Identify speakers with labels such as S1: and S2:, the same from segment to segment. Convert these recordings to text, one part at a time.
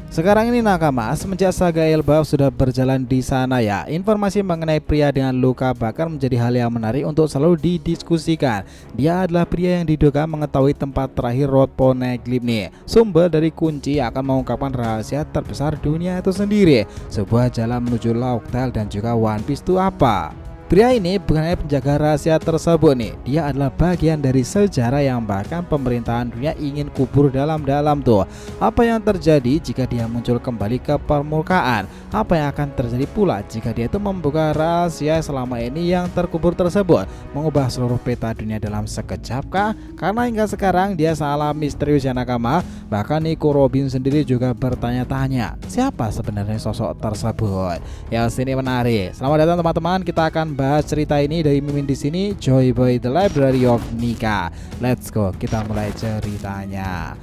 S1: Sekarang ini nakama, semenjak saga Elbaf sudah berjalan di sana ya, informasi mengenai pria dengan luka bakar menjadi hal yang menarik untuk selalu didiskusikan. Dia adalah pria yang diduga mengetahui tempat terakhir Road Poneglyph nih, sumber dari kunci yang akan mengungkapkan rahasia terbesar dunia itu sendiri. Sebuah jalan menuju Laughtale dan juga One Piece itu apa? Pria ini bukan hanya penjaga rahasia tersebut nih, dia adalah bagian dari sejarah yang bahkan pemerintahan dunia ingin kubur dalam-dalam tuh. Apa yang terjadi jika dia muncul kembali ke permukaan? Apa yang akan terjadi pula jika dia itu membuka rahasia selama ini yang terkubur tersebut? Mengubah seluruh peta dunia dalam sekejap kah? Karena hingga sekarang dia sangatlah misterius ya nakama. Bahkan Nico Robin sendiri juga bertanya-tanya, siapa sebenarnya sosok tersebut? Ya sini menarik. Selamat datang teman-teman, kita akan bahas cerita ini dari Mimin di sini, Joy Boy The Library of Nika. Let's go, kita mulai ceritanya.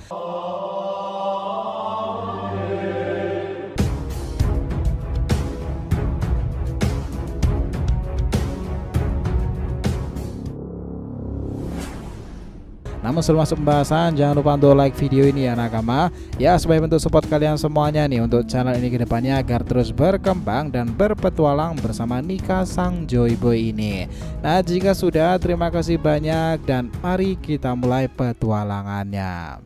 S1: Namun sebelum masuk pembahasan, jangan lupa untuk like video ini ya nakama, ya sebagai bentuk support kalian semuanya nih untuk channel ini ke depannya agar terus berkembang dan berpetualang bersama Nika sang Joy Boy ini. Nah jika sudah, terima kasih banyak dan mari kita mulai petualangannya.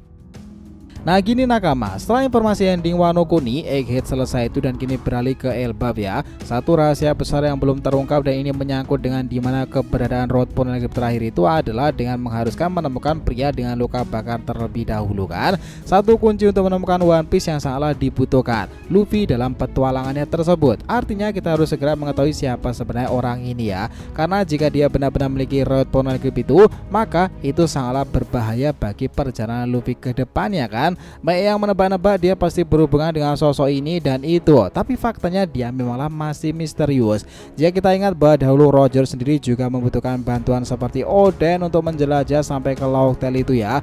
S1: Nah gini nakama, setelah informasi ending Wano Kuni, Egghead selesai itu dan kini beralih ke Elbaf ya. Satu rahasia besar yang belum terungkap dan ini menyangkut dengan dimana keberadaan Road Poneglyph terakhir itu adalah dengan mengharuskan menemukan pria dengan luka bakar terlebih dahulu kan. Satu kunci untuk menemukan One Piece yang sangatlah dibutuhkan Luffy dalam petualangannya tersebut. Artinya kita harus segera mengetahui siapa sebenarnya orang ini ya. Karena jika dia benar-benar memiliki Road Poneglyph itu, maka itu sangatlah berbahaya bagi perjalanan Luffy ke depannya kan. Baik yang menebak-nebak dia pasti berhubungan dengan sosok ini dan itu, tapi faktanya dia memanglah masih misterius. Jika kita ingat bahwa dahulu Roger sendiri juga membutuhkan bantuan seperti Oden untuk menjelajah sampai ke Laughtale itu ya.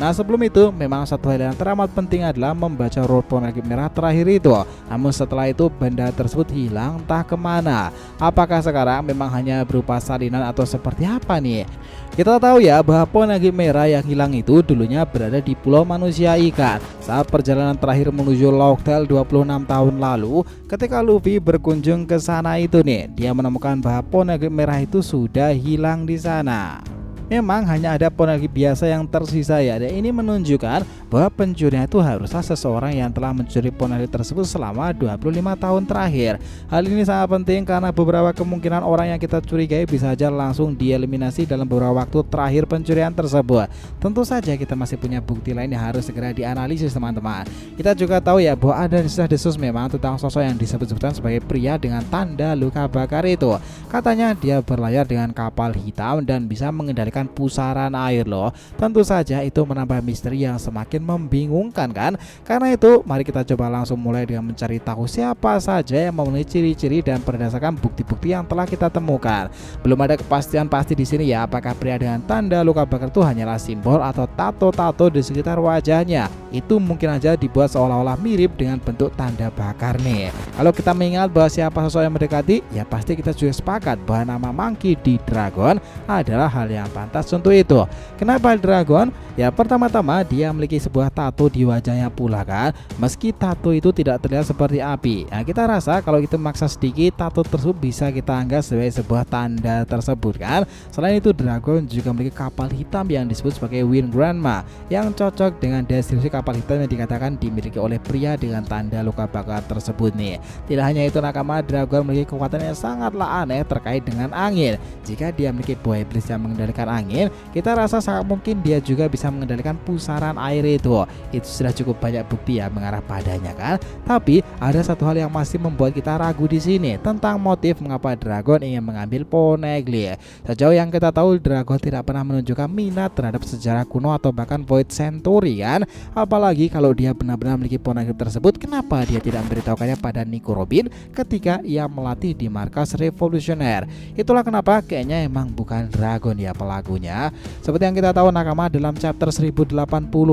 S1: Nah sebelum itu memang satu hal yang teramat penting adalah membaca Road Poneglyph merah terakhir itu. Namun setelah itu benda tersebut hilang entah kemana. Apakah sekarang memang hanya berupa salinan atau seperti apa nih? Kita tahu ya bahwa Poneglyph merah yang hilang itu dulunya berada di Pulau Manusia Ikan. Saat perjalanan terakhir menuju Laughtale 26 tahun lalu, ketika Luffy berkunjung ke sana itu nih, dia menemukan bahwa Poneglyph merah itu sudah hilang di sana. Memang hanya ada Poneglyph biasa yang tersisa ya, dan ini menunjukkan bahwa pencurinya itu haruslah seseorang yang telah mencuri Poneglyph tersebut selama 25 tahun terakhir. Hal ini sangat penting karena beberapa kemungkinan orang yang kita curigai bisa saja langsung dieliminasi dalam beberapa waktu terakhir pencurian tersebut. Tentu saja kita masih punya bukti lain yang harus segera dianalisis teman-teman. Kita juga tahu ya bahwa ada desas-desus memang tentang sosok yang disebut-sebutkan sebagai pria dengan tanda luka bakar itu. Katanya dia berlayar dengan kapal hitam dan bisa mengendalikan pusaran air loh. Tentu saja itu menambah misteri yang semakin membingungkan kan. Karena itu mari kita coba langsung mulai dengan mencari tahu siapa saja yang memenuhi ciri-ciri dan berdasarkan bukti-bukti yang telah kita temukan. Belum ada kepastian pasti di sini ya, apakah pria dengan tanda luka bakar itu hanyalah simbol atau tato-tato di sekitar wajahnya. Itu mungkin aja dibuat seolah-olah mirip dengan bentuk tanda bakar nih. Kalau kita mengingat bahwa siapa sosok yang mendekati, ya pasti kita juga sepakat bahwa nama Monkey D. Dragon adalah hal yang pantas untuk itu. Kenapa Dragon? Ya pertama-tama dia memiliki sebuah tato di wajahnya pula kan. Meski tato itu tidak terlihat seperti api, nah kita rasa kalau kita maksa sedikit, tato tersebut bisa kita anggap sebagai sebuah tanda tersebut kan. Selain itu Dragon juga memiliki kapal hitam yang disebut sebagai Wind Grandma, yang cocok dengan deskripsi kapal hitam yang dikatakan dimiliki oleh pria dengan tanda luka bakar tersebut nih. Tidak hanya itu nakama, Dragon memiliki kekuatan yang sangatlah aneh terkait dengan angin. Jika dia memiliki buaya iblis yang mengendalikan angin, kita rasa sangat mungkin dia juga bisa mengendalikan pusaran air itu. Itu sudah cukup banyak bukti ya mengarah padanya kan. Tapi ada satu hal yang masih membuat kita ragu di sini tentang motif mengapa Dragon ingin mengambil Poneglyph. Sejauh yang kita tahu, Dragon tidak pernah menunjukkan minat terhadap sejarah kuno atau bahkan Void Century kan. Apalagi kalau dia benar-benar memiliki Poneglyph tersebut, kenapa dia tidak memberitahukannya pada Nico Robin ketika ia melatih di markas revolusioner? Itulah kenapa kayaknya emang bukan Dragon ya pelakunya. Seperti yang kita tahu nakama, dalam chapter 1080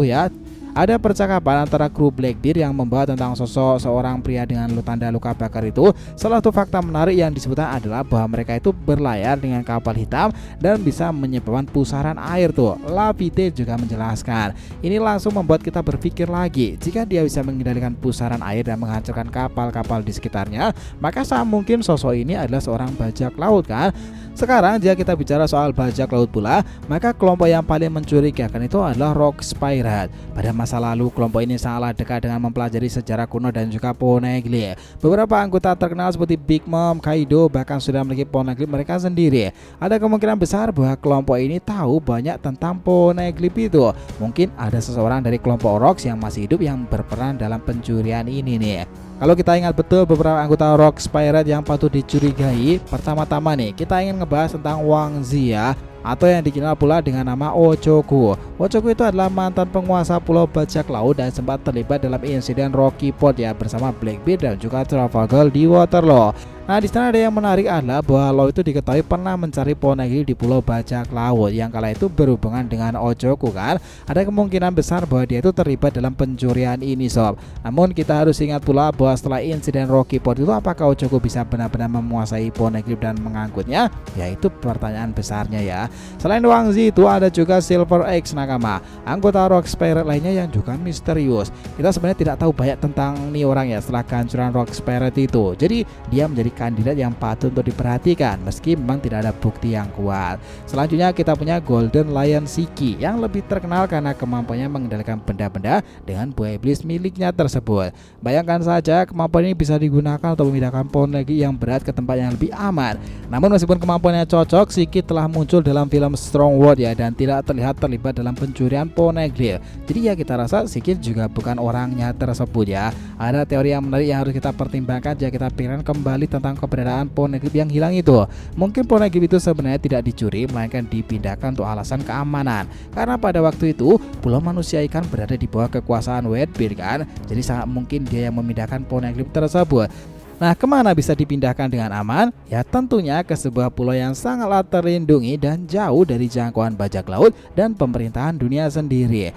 S1: ya, ada percakapan antara kru Blackbeard yang membawa tentang sosok seorang pria dengan tanda luka bakar itu. Salah satu fakta menarik yang disebutkan adalah bahwa mereka itu berlayar dengan kapal hitam dan bisa menyebabkan pusaran air tuh. Laffite juga menjelaskan. Ini langsung membuat kita berpikir lagi, jika dia bisa mengendalikan pusaran air dan menghancurkan kapal-kapal di sekitarnya, maka sangat mungkin sosok ini adalah seorang bajak laut kan. Sekarang jika kita bicara soal bajak laut pula, maka kelompok yang paling mencurigakan itu adalah Rocks Pirate. Pada masa lalu kelompok ini sangatlah dekat dengan mempelajari sejarah kuno dan juga poneglyph. Beberapa anggota terkenal seperti Big Mom, Kaido bahkan sudah memiliki poneglyph mereka sendiri. Ada kemungkinan besar bahwa kelompok ini tahu banyak tentang poneglyph itu. Mungkin ada seseorang dari kelompok Rocks yang masih hidup yang berperan dalam pencurian ini nih. Kalau kita ingat betul beberapa anggota Rocks Pirate yang patut dicurigai, pertama-tama nih kita ingin ngebahas tentang Wang Zi ya, atau yang dikenal pula dengan nama Ochoku. Ochoku itu adalah mantan penguasa pulau bajak laut dan sempat terlibat dalam insiden Rocky Port ya bersama Blackbeard dan juga Trafalgar di Waterloo. Nah, di sana ada yang menarik adalah bahwa Law itu diketahui pernah mencari poneglyph di pulau bajak laut yang kala itu berhubungan dengan Ochoku kan. Ada kemungkinan besar bahwa dia itu terlibat dalam pencurian ini sob. Namun kita harus ingat pula bahwa setelah insiden Rocky Port itu apakah Ochoku bisa benar-benar menguasai poneglyph dan mengangkutnya? Ya itu pertanyaan besarnya ya. Selain Wang Zi itu ada juga Silver X Nakama, anggota Rocks Pirate lainnya yang juga misterius. Kita sebenarnya tidak tahu banyak tentang nih orang ya setelah kehancuran Rocks Pirate itu. Jadi dia menjadi kandidat yang patut untuk diperhatikan meski memang tidak ada bukti yang kuat. Selanjutnya kita punya Golden Lion Shiki yang lebih terkenal karena kemampuannya mengendalikan benda-benda dengan buah iblis miliknya tersebut. Bayangkan saja kemampuan ini bisa digunakan untuk memindahkan poneglyph yang berat ke tempat yang lebih aman. Namun meskipun kemampuannya cocok, Shiki telah muncul dalam film Strong World ya dan tidak terlihat terlibat dalam pencurian poneglyph. Jadi ya kita rasa Shiki juga bukan orangnya tersebut ya. Ada teori yang menarik yang harus kita pertimbangkan jika kita pikirkan kembali tentang keberadaan poneglyph yang hilang itu. Mungkin poneglyph itu sebenarnya tidak dicuri melainkan dipindahkan untuk alasan keamanan. Karena pada waktu itu pulau manusia ikan berada di bawah kekuasaan Whitebeard kan. Jadi sangat mungkin dia yang memindahkan poneglyph tersebut. Nah, kemana bisa dipindahkan dengan aman? Ya tentunya ke sebuah pulau yang sangatlah terlindungi dan jauh dari jangkauan bajak laut dan pemerintahan dunia sendiri.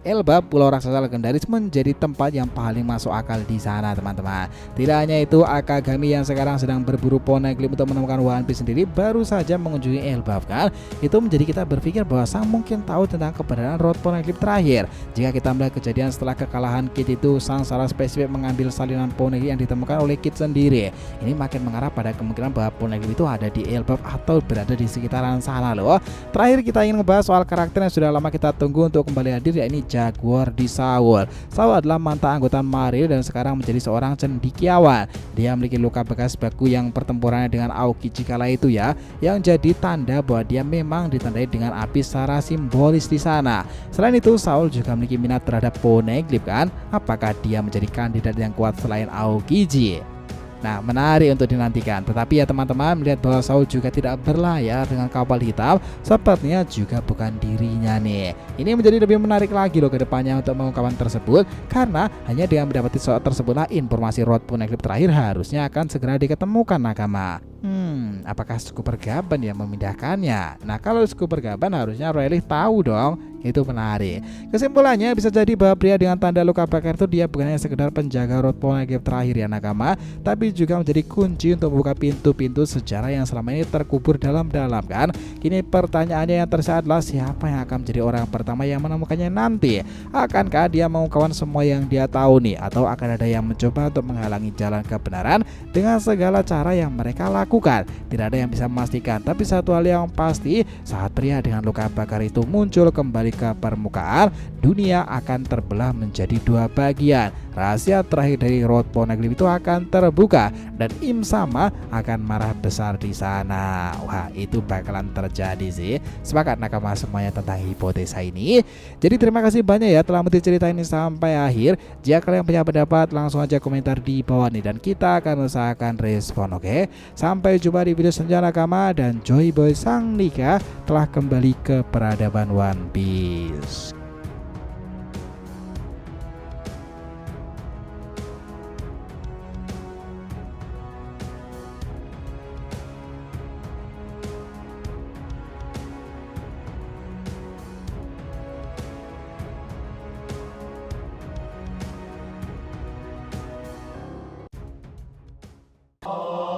S1: Elbaf, pulau raksasa legendaris, menjadi tempat yang paling masuk akal di sana teman-teman. Tidak hanya itu, Akagami yang sekarang sedang berburu poneglyph untuk menemukan One Piece sendiri baru saja mengunjungi Elbaf kan. Itu menjadi kita berpikir bahwa sang mungkin tahu tentang keberadaan road poneglyph terakhir. Jika kita melihat kejadian setelah kekalahan Kid itu, sang secara spesifik mengambil salinan poneglyph yang ditemukan oleh Kid sendiri. Ini makin mengarah pada kemungkinan bahwa poneglyph itu ada di Elbaf atau berada di sekitaran sana loh. Terakhir kita ingin membahas soal karakter yang sudah lama kita tunggu untuk kembali hadir, yakni Jaguar di Saul. Saul adalah mantan anggota Maril dan sekarang menjadi seorang cendekiawan. Dia memiliki luka bekas baku yang pertempurannya dengan Aokiji kala itu ya, yang jadi tanda bahwa dia memang ditandai dengan api secara simbolis di sana. Selain itu, Saul juga memiliki minat terhadap poneglyph kan. Apakah dia menjadi kandidat yang kuat selain Aokiji? Nah, menarik untuk dinantikan. Tetapi ya teman-teman, melihat bahwa Saul juga tidak berlayar dengan kapal hitam, sepertinya juga bukan dirinya nih. Ini menjadi lebih menarik lagi loh ke depannya untuk pengungkapan tersebut, karena hanya dengan mendapati soal tersebutlah informasi road poneglyph terakhir harusnya akan segera diketemukan nakama. Apakah Scuba Gaban yang memindahkannya? Nah, kalau Scuba Gaban harusnya Rayleigh tahu dong. Itu menarik. Kesimpulannya bisa jadi bahwa pria dengan tanda luka bakar itu dia bukan hanya sekedar penjaga road poneglyph terakhir ya nakama, tapi juga menjadi kunci untuk membuka pintu-pintu sejarah yang selama ini terkubur dalam-dalam kan. Kini pertanyaannya yang tersisa adalah siapa yang akan menjadi orang pertama yang menemukannya nanti? Akankah dia mengungkapkan semua yang dia tahu nih, atau akan ada yang mencoba untuk menghalangi jalan kebenaran dengan segala cara yang mereka lakukan? Tidak ada yang bisa memastikan, tapi satu hal yang pasti, saat pria dengan luka bakar itu muncul kembali ke permukaan, dunia akan terbelah menjadi dua bagian. Rahasia terakhir dari road poneglyph itu akan terbuka dan Im Sama akan marah besar di sana. Wah, itu bakalan terjadi sih. Sepakat nakama semuanya tentang hipotesa ini. Jadi terima kasih banyak ya telah menonton cerita ini sampai akhir. Jika kalian punya pendapat, langsung aja komentar di bawah nih dan kita akan usahakan respon, oke? Sampai jumpa di video selanjutnya nakama, dan Joy Boy Sang Nika telah kembali ke peradaban One Piece.
S2: Oh.